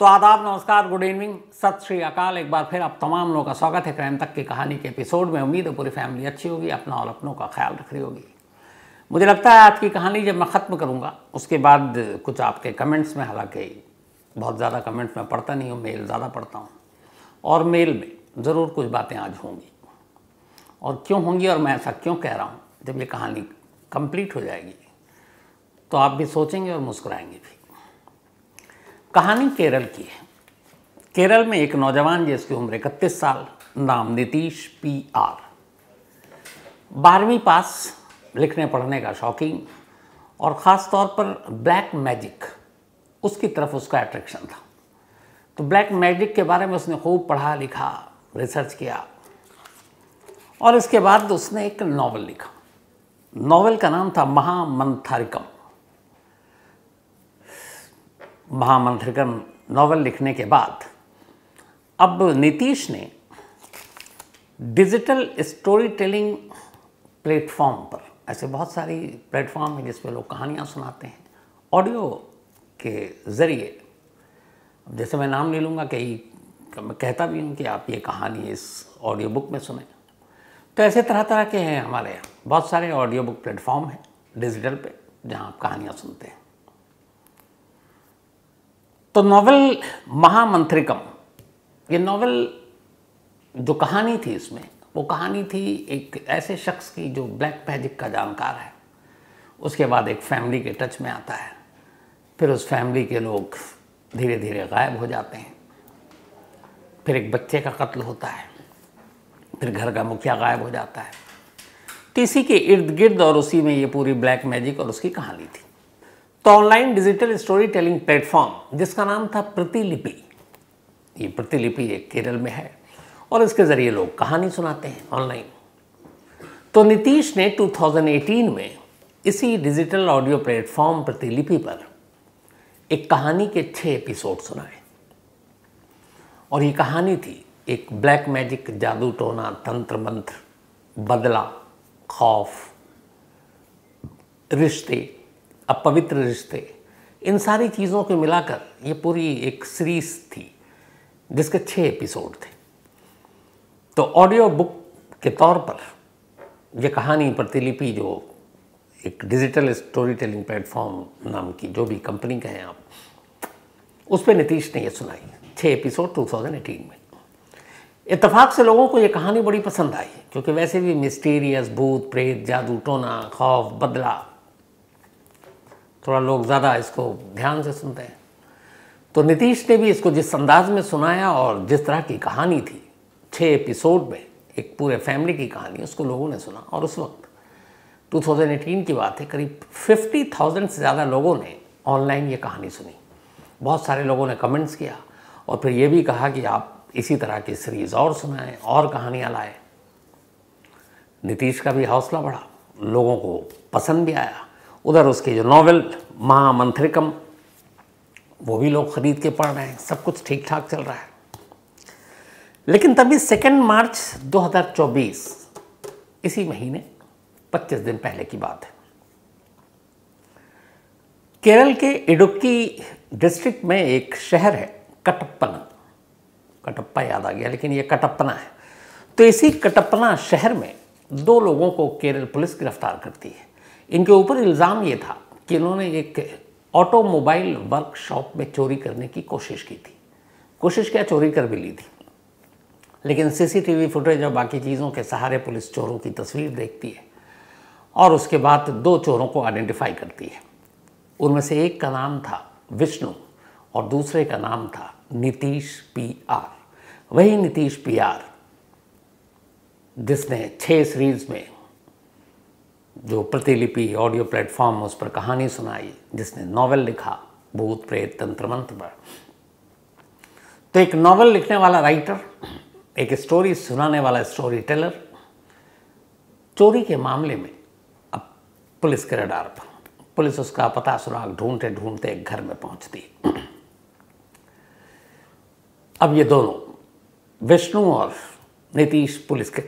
तो आदाब, नमस्कार, गुड इवनिंग, सत श्री अकाल। एक बार फिर आप तमाम लोगों का स्वागत है क्राइम तक की कहानी के एपिसोड में। उम्मीद है पूरी फैमिली अच्छी होगी, अपना और अपनों का ख्याल रख रही होगी। मुझे लगता है आज की कहानी जब मैं ख़त्म करूँगा उसके बाद कुछ आपके कमेंट्स में, हालांकि बहुत ज़्यादा कमेंट्स मैं पढ़ता नहीं हूँ, मेल ज़्यादा पढ़ता हूँ, और मेल में ज़रूर कुछ बातें आज होंगी। और क्यों होंगी और मैं ऐसा क्यों कह रहा हूँ, जब ये कहानी कंप्लीट हो जाएगी तो आप भी सोचेंगे और मुस्कुराएंगे भी। कहानी केरल की है। केरल में एक नौजवान जिसकी उम्र 31 साल, नाम नीतीश PR, 12वीं पास, लिखने पढ़ने का शौकीन, और ख़ास तौर पर ब्लैक मैजिक, उसकी तरफ उसका अट्रैक्शन था। तो ब्लैक मैजिक के बारे में उसने खूब पढ़ा लिखा, रिसर्च किया, और इसके बाद उसने एक नावल लिखा। नावल का नाम था महामंथरिकम। महामंथरिकम नावल लिखने के बाद अब नीतीश ने डिजिटल स्टोरी टेलिंग प्लेटफॉर्म पर, ऐसे बहुत सारी प्लेटफॉर्म हैं जिस पे लोग कहानियाँ सुनाते हैं ऑडियो के ज़रिए। जैसे मैं नाम ले लूँगा, कई मैं कहता भी हूँ कि आप ये कहानी इस ऑडियो बुक में सुने। तो ऐसे तरह तरह के हैं हमारे यहाँ बहुत सारे ऑडियो बुक प्लेटफॉर्म हैं डिजिटल पे, जहाँ आप कहानियाँ सुनते हैं। तो नावल महामंथरिकम, ये नावल जो कहानी थी इसमें, वो कहानी थी एक ऐसे शख्स की जो ब्लैक मैजिक का जानकार है। उसके बाद एक फैमिली के टच में आता है, फिर उस फैमिली के लोग धीरे धीरे गायब हो जाते हैं, फिर एक बच्चे का कत्ल होता है, फिर घर का मुखिया गायब हो जाता है। तो इसी के इर्द गिर्द और उसी में ये पूरी ब्लैक मैजिक और उसकी कहानी थी। तो online digital story telling platform जिसका नाम था प्रतिलिपि, ये प्रतिलिपि एक केरल में है और इसके ज़रिए लोग कहानी सुनाते हैं ऑनलाइन। तो नीतीश ने 2018 में इसी डिजिटल ऑडियो प्लेटफॉर्म प्रतिलिपि पर एक कहानी के 6 एपिसोड सुनाए। और ये कहानी थी एक ब्लैक मैजिक, जादू टोना, तंत्र मंत्र, बदला, खौफ, रिश्ते, अपवित्र रिश्ते, इन सारी चीज़ों को मिलाकर ये पूरी एक सीरीज़ थी जिसके 6 एपिसोड थे। तो ऑडियो बुक के तौर पर ये कहानी प्रतिलिपि, जो एक डिजिटल स्टोरी टेलिंग प्लेटफॉर्म नाम की जो भी कंपनी कहें आप, उस पर नीतीश ने ये सुनाई 6 एपिसोड 2018 में। इत्तेफाक से लोगों को ये कहानी बड़ी पसंद आई, क्योंकि वैसे भी मिस्टीरियस, भूत प्रेत, जादू टोना, खौफ, बदला, थोड़ा लोग ज़्यादा इसको ध्यान से सुनते हैं। तो नीतीश ने भी इसको जिस अंदाज में सुनाया और जिस तरह की कहानी थी, 6 एपिसोड में एक पूरे फैमिली की कहानी, उसको लोगों ने सुना। और उस वक्त 2018 की बात है, करीब 50,000 से ज़्यादा लोगों ने ऑनलाइन ये कहानी सुनी। बहुत सारे लोगों ने कमेंट्स किया और फिर ये भी कहा कि आप इसी तरह की सीरीज़ और सुनाएं और कहानियाँ लाएं। नीतीश का भी हौसला बढ़ा, लोगों को पसंद भी आया। उधर उसके जो नावल महामंथरिकम, वो भी लोग ख़रीद के पढ़ रहे हैं, सब कुछ ठीक ठाक चल रहा है। लेकिन तभी 2 मार्च 2024, इसी महीने 25 दिन पहले की बात है, केरल के इडुक्की डिस्ट्रिक्ट में एक शहर है कटप्पना। कटप्पा याद आ गया, लेकिन ये कटप्पना है। तो इसी कटप्पना शहर में 2 लोगों को केरल पुलिस गिरफ्तार करती है। इनके ऊपर इल्ज़ाम ये था कि इन्होंने एक ऑटोमोबाइल वर्कशॉप में चोरी करने की कोशिश की थी। कोशिश क्या, चोरी कर भी ली थी। लेकिन CCTV फुटेज और बाकी चीज़ों के सहारे पुलिस चोरों की तस्वीर देखती है और उसके बाद 2 चोरों को आइडेंटिफाई करती है। उनमें से एक का नाम था विष्णु और दूसरे का नाम था नीतीश PR। वही नीतीश PR जिसने 6 सीरीज़ में जो प्रतिलिपि ऑडियो प्लेटफॉर्म, उस पर कहानी सुनाई, जिसने नावल लिखा भूत प्रेत तंत्र मंत्र पर। तो एक नावल लिखने वाला राइटर, एक स्टोरी सुनाने वाला स्टोरी टेलर, चोरी के मामले में अब पुलिस के रडार पर। पुलिस उसका पता सुराग ढूंढते ढूंढते एक घर में पहुंचती। अब ये दोनों, विष्णु और नीतीश, पुलिस के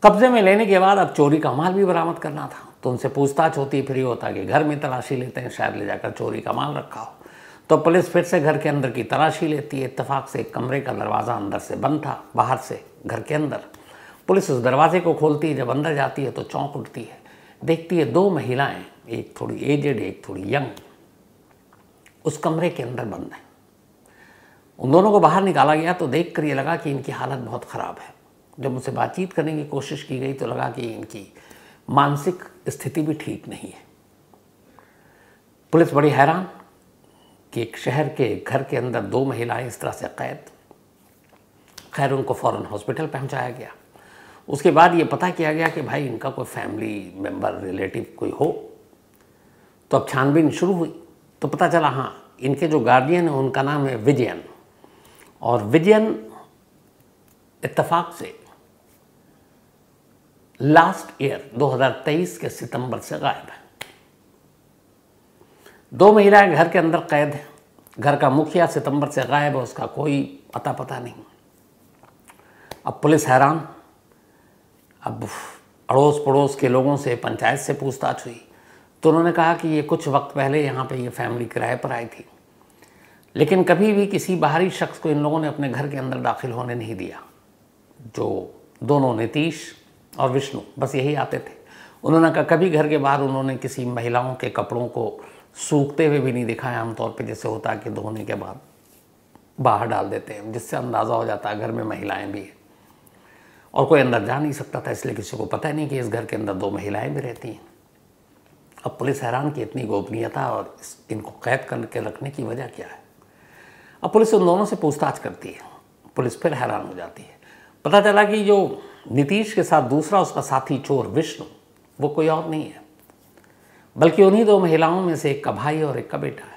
कब्जे में लेने के बाद अब चोरी का माल भी बरामद करना था। तो उनसे पूछताछ होती, फिर ये होता कि घर में तलाशी लेते हैं, शायद ले जाकर चोरी का माल रखा हो। तो पुलिस फिर से घर के अंदर की तलाशी लेती है। इत्तेफाक से एक कमरे का दरवाज़ा अंदर से बंद था, बाहर से घर के अंदर। पुलिस उस दरवाजे को खोलती है, जब अंदर जाती है तो चौंक उठती है, देखती है 2 महिलाएं, एक थोड़ी एजेड एक थोड़ी यंग, उस कमरे के अंदर बंद है। उन दोनों को बाहर निकाला गया तो देख कर ये लगा कि इनकी हालत बहुत ख़राब है। जब उनसे बातचीत करने की कोशिश की गई तो लगा कि इनकी मानसिक स्थिति भी ठीक नहीं है। पुलिस बड़ी हैरान कि एक शहर के घर के अंदर 2 महिलाएं इस तरह से कैद। खैर उनको फ़ौरन हॉस्पिटल पहुंचाया गया। उसके बाद ये पता किया गया कि भाई इनका कोई फैमिली मेंबर रिलेटिव कोई हो। तो अब छानबीन शुरू हुई तो पता चला हाँ, इनके जो गार्डियन है उनका नाम है विजयन, और विजयन इत्तेफाक से लास्ट ईयर 2023 के सितंबर से गायब है। 2 महिलाएं घर के अंदर कैद हैं। घर का मुखिया सितंबर से गायब है, उसका कोई अता पता नहीं। अब पुलिस हैरान। अब अड़ोस पड़ोस के लोगों से, पंचायत से पूछताछ हुई तो उन्होंने कहा कि ये कुछ वक्त पहले यहाँ पे ये फैमिली किराए पर आई थी, लेकिन कभी भी किसी बाहरी शख्स को इन लोगों ने अपने घर के अंदर दाखिल होने नहीं दिया। जो दोनों नीतीश और विष्णु बस यही आते थे। उन्होंने कहा कभी घर के बाहर उन्होंने किसी महिलाओं के कपड़ों को सूखते हुए भी नहीं दिखाया। आमतौर पे जैसे होता है कि धोने के बाद बाहर डाल देते हैं, जिससे अंदाज़ा हो जाता है घर में महिलाएं भी हैं, और कोई अंदर जा नहीं सकता था, इसलिए किसी को पता नहीं कि इस घर के अंदर 2 महिलाएं भी रहती हैं। अब पुलिस हैरान कि इतनी गोपनीयता और इनको कैद करके रखने की वजह क्या है। अब पुलिस उन दोनों से पूछताछ करती है। पुलिस फिर हैरान हो जाती है। पता चला कि जो नीतीश के साथ दूसरा उसका साथी चोर विष्णु, वो कोई और नहीं है बल्कि उन्हीं 2 महिलाओं में से एक का भाई और एक का बेटा है।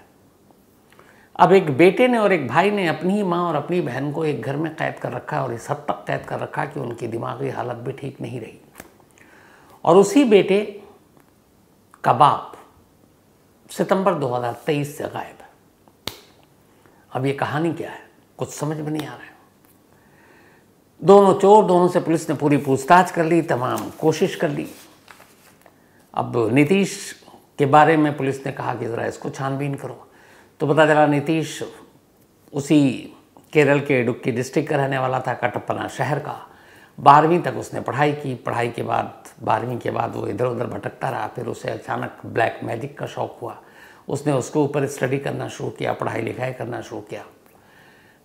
अब एक बेटे ने और एक भाई ने अपनी ही माँ और अपनी बहन को एक घर में कैद कर रखा है, और इस हद तक कैद कर रखा कि उनकी दिमागी हालत भी ठीक नहीं रही। और उसी बेटे का बाप सितंबर 2023 से गायब है। अब ये कहानी क्या है, कुछ समझ में नहीं आ रहा है। दोनों चोर, दोनों से पुलिस ने पूरी पूछताछ कर ली, तमाम कोशिश कर ली। अब नीतीश के बारे में पुलिस ने कहा कि ज़रा इसको छानबीन करो, तो पता चला नीतीश उसी केरल के इडुक्की डिस्ट्रिक्ट का रहने वाला था, कटप्पना शहर का। 12वीं तक उसने पढ़ाई की। पढ़ाई के बाद 12वीं के बाद वो इधर उधर भटकता रहा। फिर उसे अचानक ब्लैक मैजिक का शौक़ हुआ। उसने उसके ऊपर स्टडी करना शुरू किया, पढ़ाई लिखाई करना शुरू किया।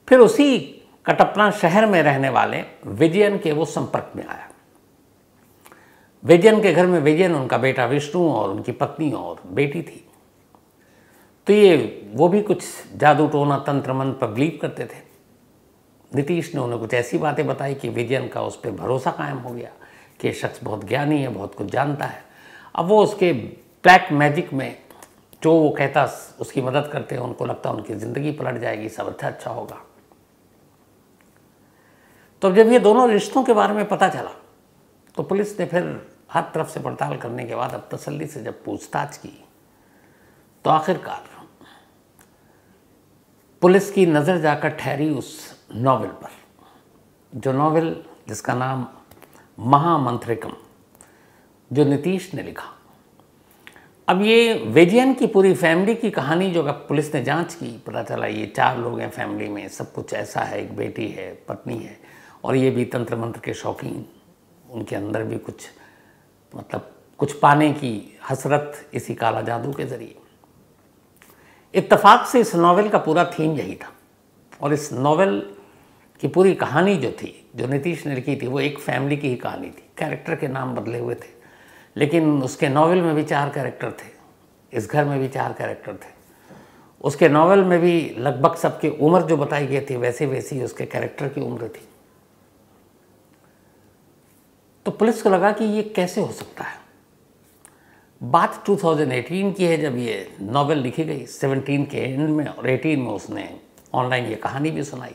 फिर उसी कटप्पना शहर में रहने वाले विजयन के वो संपर्क में आया। विजयन के घर में विजयन, उनका बेटा विष्णु और उनकी पत्नी और बेटी थी। तो वो भी कुछ जादू टोना तंत्र मंत्र पर बिलीव करते थे। नीतीश ने उन्हें कुछ ऐसी बातें बताई कि विजयन का उस पर भरोसा कायम हो गया कि ये शख्स बहुत ज्ञानी है, बहुत कुछ जानता है। अब वो उसके ब्लैक मैजिक में जो वो कहता उसकी मदद करते हैं, उनको लगता उनकी ज़िंदगी पलट जाएगी, सब अच्छा होगा। तो जब ये दोनों रिश्तों के बारे में पता चला तो पुलिस ने फिर हर तरफ से पड़ताल करने के बाद अब तसल्ली से जब पूछताछ की तो आखिरकार पुलिस की नज़र जाकर ठहरी उस नॉवेल पर, जो नॉवेल जिसका नाम महामंत्रिकम, जो नीतीश ने लिखा। अब ये विजयन की पूरी फैमिली की कहानी जो पुलिस ने जांच की, पता चला ये 4 लोग हैं फैमिली में, सब कुछ ऐसा है, एक बेटी है, पत्नी है, और ये भी तंत्र मंत्र के शौकीन। उनके अंदर भी कुछ मतलब कुछ पाने की हसरत इसी काला जादू के ज़रिए। इत्तेफाक से इस नॉवेल का पूरा थीम यही था, और इस नॉवेल की पूरी कहानी जो थी, जो नीतीश ने लिखी थी, वो एक फैमिली की ही कहानी थी। कैरेक्टर के नाम बदले हुए थे, लेकिन उसके नॉवेल में भी 4 कैरेक्टर थे, इस घर में भी 4 कैरेक्टर थे। उसके नॉवेल में भी लगभग सबकी उम्र जो बताई गई थी वैसे वैसी उसके कैरेक्टर की उम्र थी। तो पुलिस को लगा कि ये कैसे हो सकता है। बात 2018 की है जब ये नॉवेल लिखी गई, 17 के एंड में, और 18 में उसने ऑनलाइन ये कहानी भी सुनाई।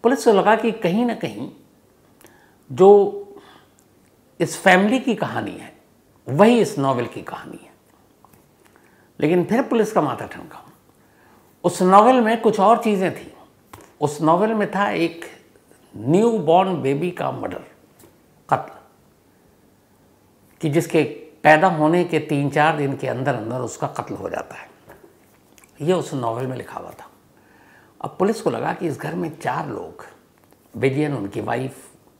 पुलिस को लगा कि कहीं ना कहीं जो इस फैमिली की कहानी है वही इस नॉवेल की कहानी है। लेकिन फिर पुलिस का माथा ठनका। उस नॉवेल में कुछ और चीज़ें थी। उस नॉवेल में था एक न्यू बॉर्न बेबी का मर्डर, कत्ल, कि जिसके पैदा होने के 3-4 दिन के अंदर अंदर उसका कत्ल हो जाता है। ये उस नॉवेल में लिखा हुआ था। अब पुलिस को लगा कि इस घर में 4 लोग, विजयन, उनकी वाइफ,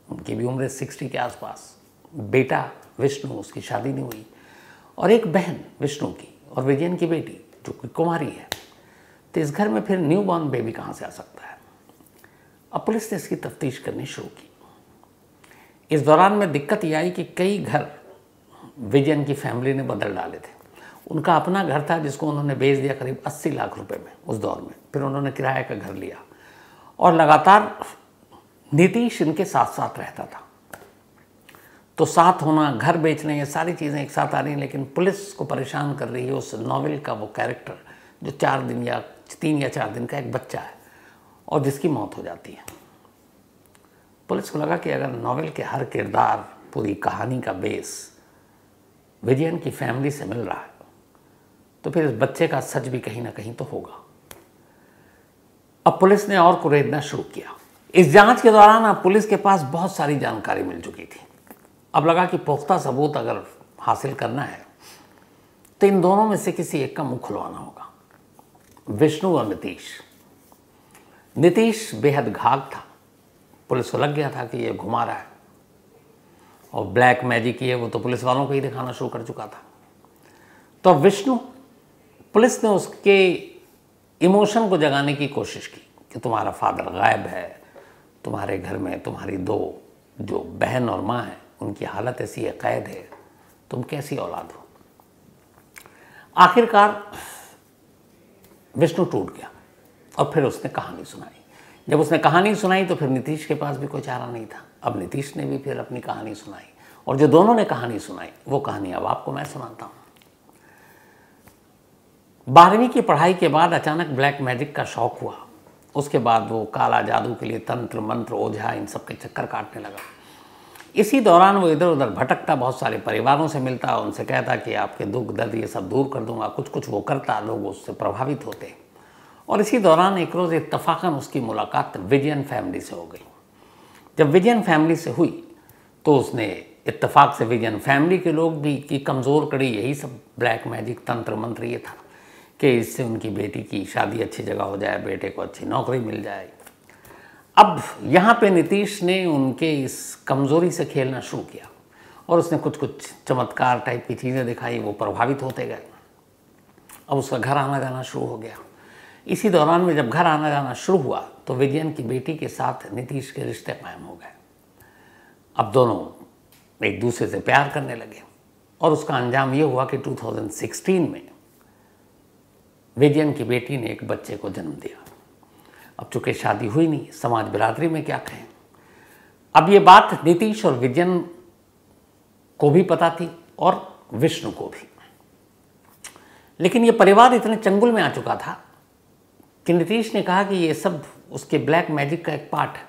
उनकी भी उम्र 60 के आसपास, बेटा विष्णु, उसकी शादी नहीं हुई, और एक बहन विष्णु की और विजयन की बेटी जो कि कुमारी है। तो इस घर में फिर न्यू बॉर्न बेबी कहाँ से आ सकता है? अब पुलिस ने इसकी तफ्तीश करनी शुरू की। इस दौरान में दिक्कत ये आई कि कई घर विजयन की फैमिली ने बदल डाले थे। उनका अपना घर था जिसको उन्होंने बेच दिया करीब 80 लाख रुपए में उस दौर में। फिर उन्होंने किराए का घर लिया और लगातार नीतीश इनके साथ साथ रहता था। तो साथ होना, घर बेचने, ये सारी चीज़ें एक साथ आ रही हैं। लेकिन पुलिस को परेशान कर रही है उस नॉवेल का वो कैरेक्टर जो 3 या 4 दिन का एक बच्चा है और जिसकी मौत हो जाती है। पुलिस को लगा कि अगर नॉवेल के हर किरदार, पूरी कहानी का बेस विजयन की फैमिली से मिल रहा है तो फिर इस बच्चे का सच भी कहीं ना कहीं तो होगा। अब पुलिस ने और कुरेदना शुरू किया। इस जांच के दौरान अब पुलिस के पास बहुत सारी जानकारी मिल चुकी थी। अब लगा कि पुख्ता सबूत अगर हासिल करना है तो इन दोनों में से किसी एक का मुंह खुलवाना होगा, विष्णु और नीतीश। नीतीश बेहद घाघ था। पुलिस को लग गया था कि ये घुमा रहा है और ब्लैक मैजिक ये वो तो पुलिस वालों को ही दिखाना शुरू कर चुका था। तो विष्णु, पुलिस ने उसके इमोशन को जगाने की कोशिश की कि तुम्हारा फादर गायब है, तुम्हारे घर में तुम्हारी 2 जो बहन और माँ हैं उनकी हालत ऐसी है, कैद है, तुम कैसी औलाद हो। आखिरकार विष्णु टूट गया और फिर उसने कहानी सुनाई। जब उसने कहानी सुनाई तो फिर नीतीश के पास भी कोई चारा नहीं था। अब नीतीश ने भी फिर अपनी कहानी सुनाई और जो दोनों ने कहानी सुनाई वो कहानी अब आपको मैं सुनाता हूँ। 12वीं की पढ़ाई के बाद अचानक ब्लैक मैजिक का शौक हुआ। उसके बाद वो काला जादू के लिए तंत्र मंत्र, ओझा, इन सब के चक्कर काटने लगा। इसी दौरान वो इधर उधर भटकता, बहुत सारे परिवारों से मिलता, उनसे कहता कि आपके दुख दर्द ये सब दूर कर दूंगा। कुछ कुछ वो करता, लोग उससे प्रभावित होते। और इसी दौरान एक रोज़ इत्तफाकन उसकी मुलाकात विजयन फैमिली से हो गई। जब विजयन फैमिली से हुई तो उसने इत्तफाक से विजयन फैमिली के लोग भी की कमज़ोर कड़ी यही सब ब्लैक मैजिक, तंत्र मंत्र ये था कि इससे उनकी बेटी की शादी अच्छी जगह हो जाए, बेटे को अच्छी नौकरी मिल जाए। अब यहाँ पे नीतीश ने उनके इस कमज़ोरी से खेलना शुरू किया और उसने कुछ कुछ चमत्कार टाइप की चीज़ें दिखाई। वो प्रभावित होते गए। अब उसका घर आना जाना शुरू हो गया। इसी दौरान में जब घर आना जाना शुरू हुआ तो विजयन की बेटी के साथ नीतीश के रिश्ते कायम हो गए। अब दोनों एक दूसरे से प्यार करने लगे और उसका अंजाम ये हुआ कि 2016 में विजयन की बेटी ने एक बच्चे को जन्म दिया। अब चूंकि शादी हुई नहीं, समाज बिरादरी में क्या कहें। अब ये बात नीतीश और विजयन को भी पता थी और विष्णु को भी। लेकिन ये परिवार इतने चंगुल में आ चुका था कि नीतीश ने कहा कि ये सब उसके ब्लैक मैजिक का एक पार्ट है।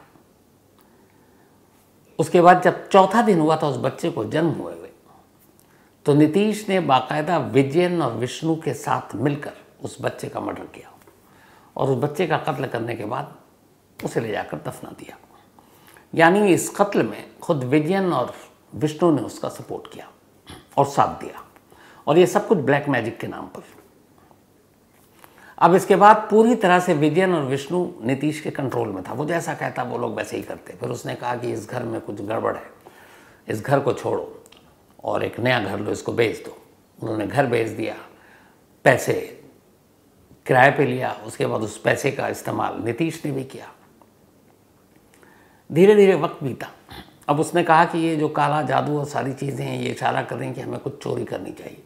उसके बाद जब 4था दिन हुआ था उस बच्चे को जन्म हुए तो नीतीश ने बाकायदा विजयन और विष्णु के साथ मिलकर उस बच्चे का मर्डर किया और उस बच्चे का कत्ल करने के बाद उसे ले जाकर दफना दिया। यानी इस कत्ल में खुद विजयन और विष्णु ने उसका सपोर्ट किया और साथ दिया, और ये सब कुछ ब्लैक मैजिक के नाम पर। अब इसके बाद पूरी तरह से विजयन और विष्णु नीतीश के कंट्रोल में था। वो जैसा कहता वो लोग वैसे ही करते। फिर उसने कहा कि इस घर में कुछ गड़बड़ है, इस घर को छोड़ो और एक नया घर लो, इसको बेच दो। उन्होंने घर बेच दिया, पैसे किराए पे लिया। उसके बाद उस पैसे का इस्तेमाल नीतीश ने भी किया। धीरे धीरे वक्त बीता। अब उसने कहा कि ये जो काला जादू और सारी चीज़ें हैं ये इशारा कर रही हैं कि हमें कुछ चोरी करनी चाहिए।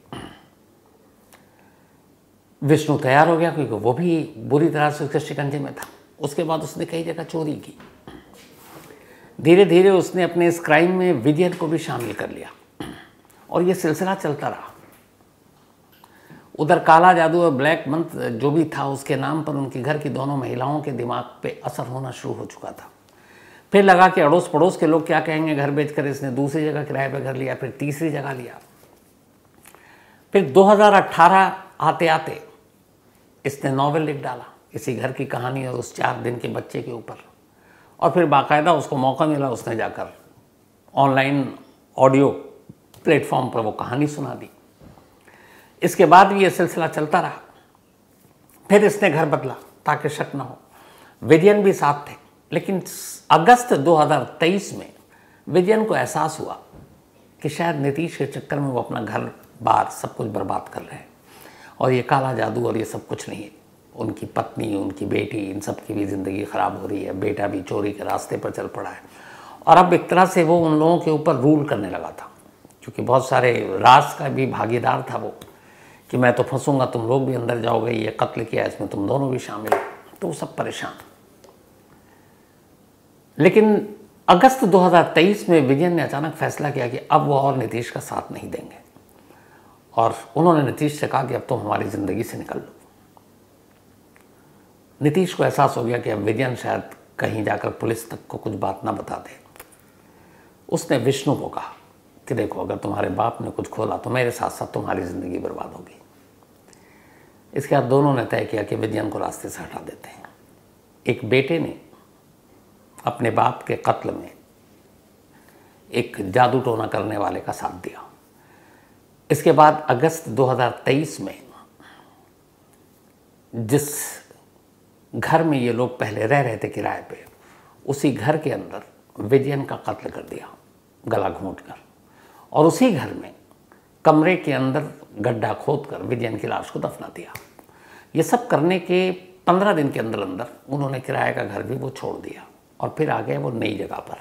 विष्णु तैयार हो गया क्योंकि वो भी बुरी तरह से उसके शिकंजे में था। उसके बाद उसने कई जगह चोरी की। धीरे धीरे उसने अपने इस क्राइम में विजयन को भी शामिल कर लिया और ये सिलसिला चलता रहा। उधर काला जादू और ब्लैक मंत्र जो भी था उसके नाम पर उनके घर की दोनों महिलाओं के दिमाग पे असर होना शुरू हो चुका था। फिर लगा कि अड़ोस पड़ोस के लोग क्या कहेंगे, घर बेचकर इसने दूसरी जगह किराए पे घर लिया, फिर तीसरी जगह लिया। फिर 2018 आते आते इसने नॉवेल लिख डाला इसी घर की कहानी और उस 4 दिन के बच्चे के ऊपर। और फिर बाकायदा उसको मौका मिला, उसने जाकर ऑनलाइन ऑडियो प्लेटफॉर्म पर वो कहानी सुना दी। इसके बाद भी ये सिलसिला चलता रहा। फिर इसने घर बदला ताकि शक ना हो। विजयन भी साथ थे, लेकिन अगस्त 2023 में विजयन को एहसास हुआ कि शायद नीतीश के चक्कर में वो अपना घर बार सब कुछ बर्बाद कर रहे हैं और ये काला जादू और ये सब कुछ नहीं है। उनकी पत्नी, उनकी बेटी, इन सब की भी ज़िंदगी ख़राब हो रही है, बेटा भी चोरी के रास्ते पर चल पड़ा है। और अब एक तरह से वो उन लोगों के ऊपर रूल करने लगा था, क्योंकि बहुत सारे राज का भी भागीदार था वो, कि मैं तो फंसूंगा, तुम लोग भी अंदर जाओगे, ये कत्ल किया इसमें तुम दोनों भी शामिल हो। तो वो सब परेशान। लेकिन अगस्त 2023 में विजयन ने अचानक फैसला किया कि अब वो और नीतीश का साथ नहीं देंगे, और उन्होंने नीतीश से कहा कि अब तुम हमारी ज़िंदगी से निकल लो। नीतीश को एहसास हो गया कि अब विजयन शायद कहीं जाकर पुलिस तक को कुछ बात ना बता दे। उसने विष्णु को कहा कि देखो, अगर तुम्हारे बाप ने कुछ खोला तो मेरे साथ साथ तुम्हारी ज़िंदगी बर्बाद होगी। इसके बाद दोनों ने तय किया कि विजयन को रास्ते से हटा देते हैं। एक बेटे ने अपने बाप के कत्ल में एक जादू टोना करने वाले का साथ दिया। इसके बाद अगस्त 2023 में जिस घर में ये लोग पहले रह रहे थे किराए पे, उसी घर के अंदर विजयन का कत्ल कर दिया गला घोंटकर, और उसी घर में कमरे के अंदर गड्ढा खोदकर विजयन की लाश को दफना दिया। ये सब करने के 15 दिन के अंदर अंदर उन्होंने किराए का घर भी वो छोड़ दिया और फिर आ गए वो नई जगह पर,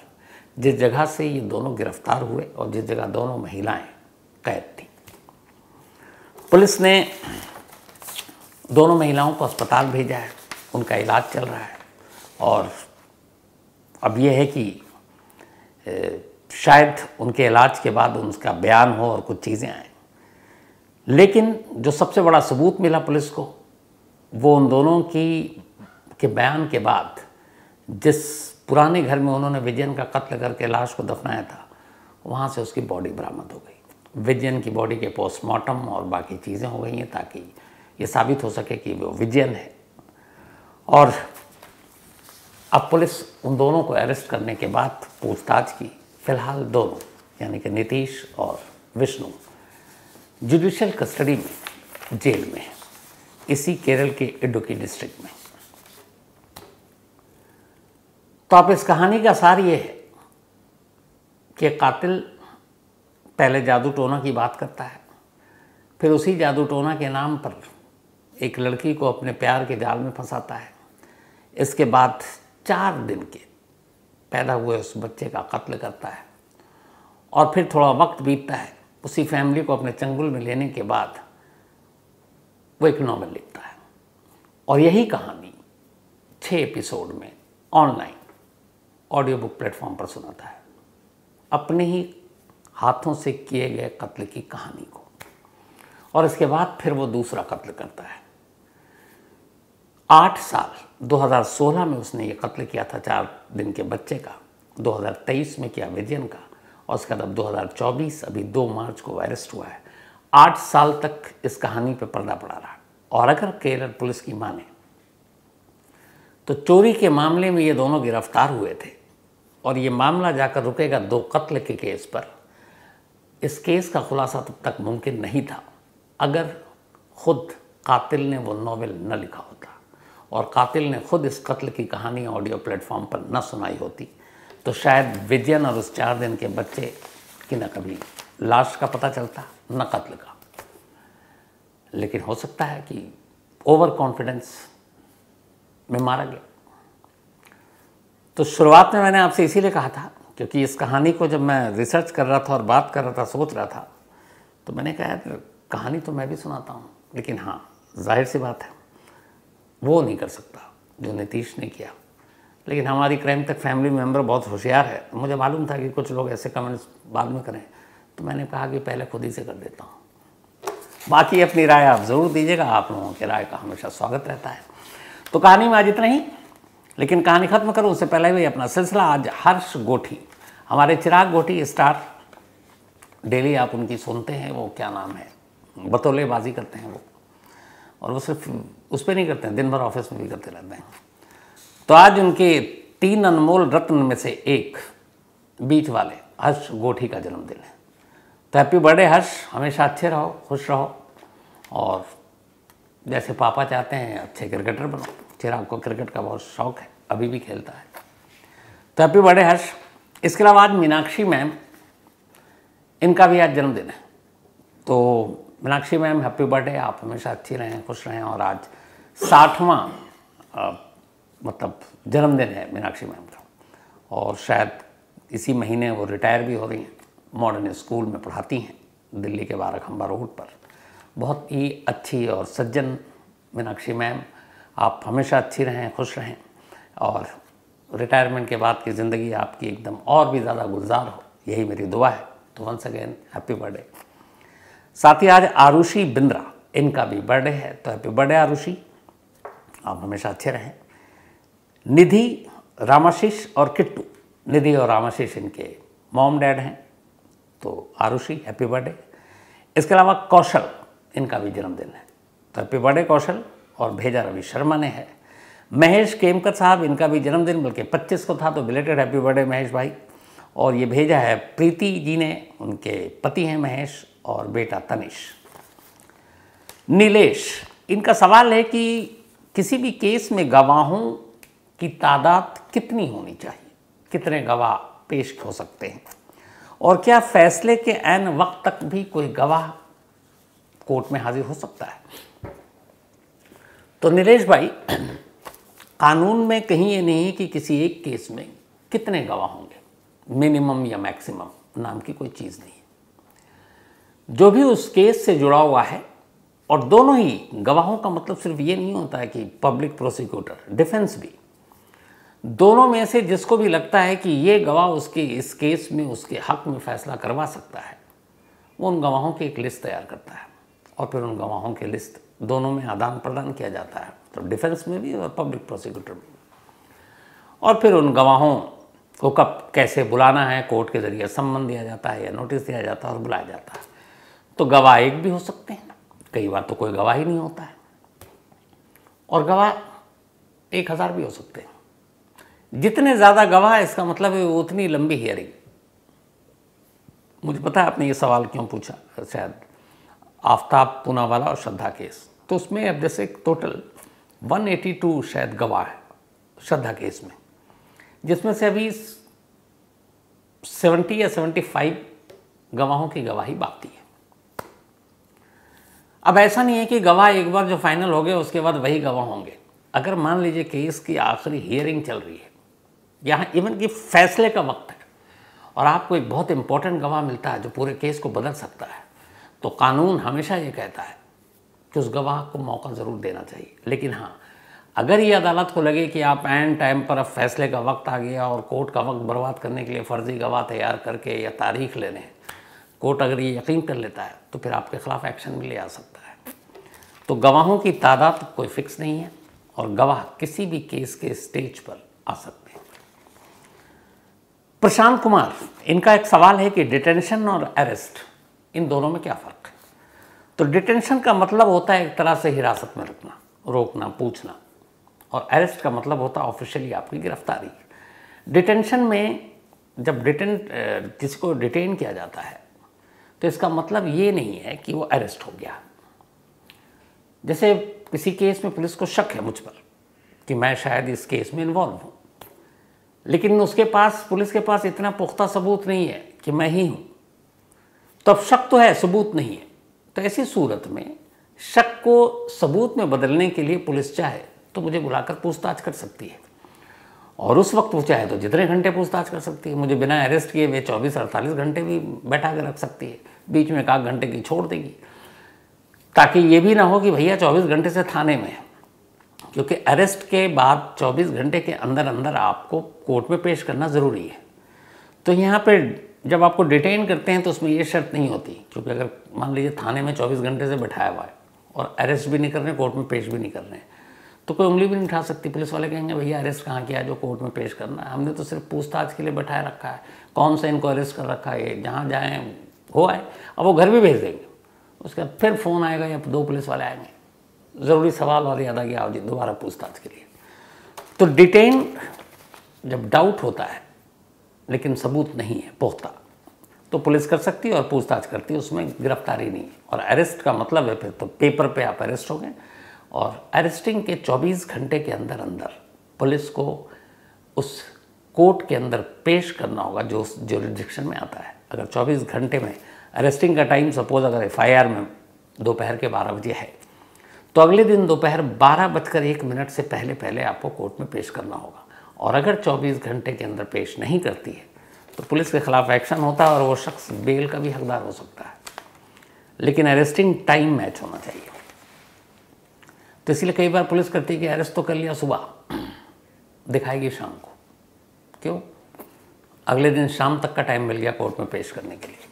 जिस जगह से ये दोनों गिरफ्तार हुए और जिस जगह दोनों महिलाएं कैद थीं। पुलिस ने दोनों महिलाओं को अस्पताल भेजा है, उनका इलाज चल रहा है, और अब यह है कि शायद उनके इलाज के बाद उनका बयान हो और कुछ चीज़ें आएँ। लेकिन जो सबसे बड़ा सबूत मिला पुलिस को, वो उन दोनों के बयान के बाद जिस पुराने घर में उन्होंने विजयन का कत्ल करके लाश को दफनाया था, वहाँ से उसकी बॉडी बरामद हो गई। विजयन की बॉडी के पोस्टमार्टम और बाकी चीज़ें हो गई हैं ताकि ये साबित हो सके कि वो विजयन है। और अब पुलिस उन दोनों को अरेस्ट करने के बाद पूछताछ की। फिलहाल दोनों, यानी कि नीतीश और विष्णु, जुडिशियल कस्टडी में जेल में है, इसी केरल के इडुक्की डिस्ट्रिक्ट में। तो अब इस कहानी का सार ये है कि कातिल पहले जादू टोना की बात करता है, फिर उसी जादू टोना के नाम पर एक लड़की को अपने प्यार के जाल में फंसाता है। इसके बाद 4 दिन के पैदा हुए उस बच्चे का कत्ल करता है, और फिर थोड़ा वक्त बीतता है। उसी फैमिली को अपने चंगुल में लेने के बाद वो एक नॉवेल लिखता है, और यही कहानी 6 एपिसोड में ऑनलाइन ऑडियो बुक प्लेटफॉर्म पर सुनाता है, अपने ही हाथों से किए गए कत्ल की कहानी को। और इसके बाद फिर वो दूसरा कत्ल करता है। 8 साल 2016 में उसने ये कत्ल किया था 4 दिन के बच्चे का, 2023 में किया विजयन का, और उसके बाद 2024 अभी 2 मार्च को अरेस्ट हुआ है। 8 साल तक इस कहानी पे पर्दा पड़ा रहा। और अगर केरल पुलिस की माने तो चोरी के मामले में ये दोनों गिरफ्तार हुए थे, और ये मामला जाकर रुकेगा 2 कत्ल के केस पर। इस केस का खुलासा तब तक मुमकिन नहीं था अगर खुद कातिल ने वो नॉवेल न लिखा होता, और कातिल ने खुद इस कत्ल की कहानी ऑडियो प्लेटफॉर्म पर न सुनाई होती, तो शायद विजयन और उस 4 दिन के बच्चे की न कभी लाश का पता चलता, न कत्ल का। लेकिन हो सकता है कि ओवर कॉन्फिडेंस में मारा गया। तो शुरुआत में मैंने आपसे इसीलिए कहा था, क्योंकि इस कहानी को जब मैं रिसर्च कर रहा था और बात कर रहा था, सोच रहा था, तो मैंने कहा यार कहानी तो मैं भी सुनाता हूँ, लेकिन हाँ, जाहिर सी बात है वो नहीं कर सकता जो नीतीश ने किया। लेकिन हमारी क्राइम तक फैमिली मेम्बर बहुत होशियार है, मुझे मालूम था कि कुछ लोग ऐसे कमेंट्स बाद में करें, तो मैंने कहा कि पहले खुद ही से कर देता हूँ। बाकी अपनी राय आप ज़रूर दीजिएगा, आप लोगों की राय का हमेशा स्वागत रहता है। तो कहानी में आज इतना ही, लेकिन कहानी ख़त्म करूँ उससे पहले भी अपना सिलसिला। आज हर्ष गोठी, हमारे चिराग गोठी स्टार, डेली आप उनकी सुनते हैं, वो क्या नाम है, बतौलेबाजी करते हैं वो, और वो सिर्फ उस पर नहीं करते हैं, दिन भर ऑफिस में भी करते रहते हैं। तो आज उनके 3 अनमोल रत्न में से एक बीच वाले हर्ष गोठी का जन्मदिन है। तो हैप्पी बर्थडे हर्ष, हमेशा अच्छे रहो, खुश रहो, और जैसे पापा चाहते हैं अच्छे क्रिकेटर बनो। चिराग को क्रिकेट का बहुत शौक है, अभी भी खेलता है। तो हैप्पी बर्थडे हर्ष। इसके अलावा आज मीनाक्षी मैम, इनका भी आज जन्मदिन है। तो मीनाक्षी मैम हैप्पी बर्थडे, आप हमेशा अच्छी रहें, खुश रहें। और आज 60वां मतलब जन्मदिन है मीनाक्षी मैम का, और शायद इसी महीने वो रिटायर भी हो रही हैं। मॉडर्न स्कूल में पढ़ाती हैं दिल्ली के बाराखंबा रोड पर। बहुत ही अच्छी और सज्जन मीनाक्षी मैम, आप हमेशा अच्छी रहें, खुश रहें, और रिटायरमेंट के बाद की ज़िंदगी आपकी एकदम और भी ज़्यादा गुलजार हो, यही मेरी दुआ है। तो वंस अगेन हैप्पी बर्थडे। साथ ही आज आरुषि बिंद्रा, इनका भी बर्थडे है, तो हैप्पी बर्थडे आरुषि, आप हमेशा अच्छे रहें। निधि, रामाशीष और किट्टू, निधि और रामाशीष इनके मॉम डैड हैं, तो आरुषि हैप्पी बर्थडे। इसके अलावा कौशल, इनका भी जन्मदिन है, तो हैप्पी बर्थडे कौशल। और भेजा रवि शर्मा ने है। महेश केमकर साहब, इनका भी जन्मदिन बल्कि 25 को था, तो बिलेटेड हैप्पी बर्थडे महेश भाई। और ये भेजा है प्रीति जी ने, उनके पति हैं महेश और बेटा तनिष। नीलेश, इनका सवाल है कि किसी भी केस में गवाहों की तादाद कितनी होनी चाहिए, कितने गवाह पेश हो सकते हैं, और क्या फैसले के ऐन वक्त तक भी कोई गवाह कोर्ट में हाजिर हो सकता है। तो नीलेश भाई, कानून में कहीं ये नहीं है कि किसी एक केस में कितने गवाह होंगे, मिनिमम या मैक्सिमम नाम की कोई चीज़ नहीं है। जो भी उस केस से जुड़ा हुआ है, और दोनों ही गवाहों का मतलब सिर्फ ये नहीं होता है कि पब्लिक प्रोसिक्यूटर, डिफेंस भी, दोनों में से जिसको भी लगता है कि ये गवाह उसके इस केस में उसके हक में फैसला करवा सकता है, वो उन गवाहों की एक लिस्ट तैयार करता है, और फिर उन गवाहों की लिस्ट दोनों में आदान प्रदान किया जाता है, तो डिफेंस में भी और पब्लिक प्रोसिक्यूटर में। और फिर उन गवाहों को कब कैसे बुलाना है, कोर्ट के जरिए सम्मन दिया जाता है या नोटिस दिया जाता है और बुलाया जाता है। तो गवाह एक भी हो सकते हैं, कई बार तो कोई गवाह ही नहीं होता है, और गवाह 1000 भी हो सकते हैं। जितने ज़्यादा गवाह, इसका मतलब है उतनी लंबी हियरिंग। मुझे पता है आपने ये सवाल क्यों पूछा, शायद आफ्ताब पूनावाला और श्रद्धा केस, तो उसमें अब जैसे टोटल 182 शायद गवाह है श्रद्धा केस में, जिसमें से अभी 70 या 75 गवाहों की गवाही बाकी है। अब ऐसा नहीं है कि गवाह एक बार जो फाइनल हो गए उसके बाद वही गवाह होंगे। अगर मान लीजिए केस की आखिरी हियरिंग चल रही है, यहाँ इवन कि फैसले का वक्त है, और आपको एक बहुत इंपॉर्टेंट गवाह मिलता है जो पूरे केस को बदल सकता है, तो कानून हमेशा ये कहता है कि उस गवाह को मौका ज़रूर देना चाहिए। लेकिन हाँ, अगर ये अदालत को लगे कि आप एंड टाइम पर अब फैसले का वक्त आ गया और कोर्ट का वक्त बर्बाद करने के लिए फ़र्जी गवाह तैयार करके या तारीख लेने, कोर्ट अगर ये यकीन कर लेता है तो फिर आपके खिलाफ एक्शन भी ले आ सकता है। तो गवाहों की तादाद कोई फिक्स नहीं है, और गवाह किसी भी केस के स्टेज पर आ सकते हैं। प्रशांत कुमार, इनका एक सवाल है कि डिटेंशन और अरेस्ट, इन दोनों में क्या फ़र्क है। तो डिटेंशन का मतलब होता है एक तरह से हिरासत में रखना, रोकना, पूछना, और अरेस्ट का मतलब होता है ऑफिशियली आपकी गिरफ्तारी। डिटेंशन में जब किसी को डिटेन किया जाता है तो इसका मतलब ये नहीं है कि वो अरेस्ट हो गया। जैसे किसी केस में पुलिस को शक है मुझ पर कि मैं शायद इस केस में इन्वॉल्व हूँ, लेकिन उसके पास, पुलिस के पास इतना पुख्ता सबूत नहीं है कि मैं ही हूँ, तो अब शक तो है, सबूत नहीं है। तो ऐसी सूरत में शक को सबूत में बदलने के लिए पुलिस चाहे तो मुझे बुलाकर पूछताछ कर सकती है, और उस वक्त वो चाहे तो जितने घंटे पूछताछ कर सकती है। मुझे बिना अरेस्ट किए वे 24-48 घंटे भी बैठा कर रख सकती है, बीच में 1 घंटे की छोड़ देगी, ताकि ये भी ना हो कि भैया 24 घंटे से थाने में है, क्योंकि अरेस्ट के बाद 24 घंटे के अंदर अंदर आपको कोर्ट में पेश करना ज़रूरी है। तो यहाँ पर जब आपको डिटेन करते हैं तो उसमें ये शर्त नहीं होती, क्योंकि अगर मान लीजिए थाने में 24 घंटे से बैठाया हुआ है और अरेस्ट भी नहीं कर रहे हैं, कोर्ट में पेश भी नहीं कर रहे हैं, तो कोई उंगली भी नहीं उठा सकती। पुलिस वाले कहेंगे भैया अरेस्ट कहाँ किया जो कोर्ट में पेश करना है, हमने तो सिर्फ पूछताछ के लिए बैठाए रखा है, कौन सा इनको अरेस्ट कर रखा है, ये जहाँ जाएँ हो आए। अब वो घर भी भेज देंगे, उसके बाद फिर फ़ोन आएगा या 2 पुलिस वाले आएंगे, ज़रूरी सवाल और याद आ गया, आओ जी दोबारा पूछताछ के लिए। तो डिटेन जब डाउट होता है लेकिन सबूत नहीं है पुख्ता, तो पुलिस कर सकती है और पूछताछ करती है, उसमें गिरफ्तारी नहीं है। और अरेस्ट का मतलब है फिर तो पेपर पे आप अरेस्ट हो गए, और अरेस्टिंग के 24 घंटे के अंदर अंदर पुलिस को उस कोर्ट के अंदर पेश करना होगा जो उस ज्यूरिडिक्शन में आता है। अगर 24 घंटे में अरेस्टिंग का टाइम सपोज अगर FIR में दोपहर के 12 बजे है तो अगले दिन दोपहर 12:01 से पहले पहले आपको कोर्ट में पेश करना होगा। और अगर 24 घंटे के अंदर पेश नहीं करती है तो पुलिस के खिलाफ एक्शन होता है और वो शख्स बेल का भी हकदार हो सकता है। लेकिन अरेस्टिंग टाइम मैच होना चाहिए। तो इसलिए कई बार पुलिस करती है कि अरेस्ट तो कर लिया सुबह, दिखाएगी शाम को। क्यों? अगले दिन शाम तक का टाइम मिल गया कोर्ट में पेश करने के लिए।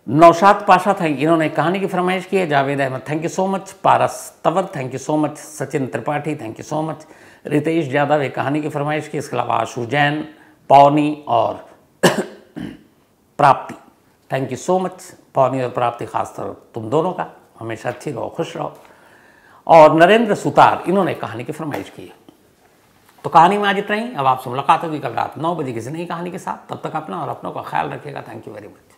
नौशाद पाशा था, इन्होंने कहानी की फरमाइश की है। Javed Ahmad thank you so much. Paras Tanwar thank you so much. Sachin Tripathi thank you so much. Ritesh Yadav एक कहानी की फरमाइश की। इसके अलावा आशु जैन, पौनी और प्राप्ति थैंक यू सो मच। पौनी और प्राप्ति खासतौर तुम दोनों का हमेशा अच्छी रहो, खुश रहो। और नरेंद्र सुतार इन्होंने कहानी की फरमाइश की। तो कहानी में आज इतना ही। अब आपसे मुलाकात होगी कल रात 9 बजे किसी नई कहानी के साथ। तब तक अपना और अपनों का ख्याल रखिएगा। Thank you very much.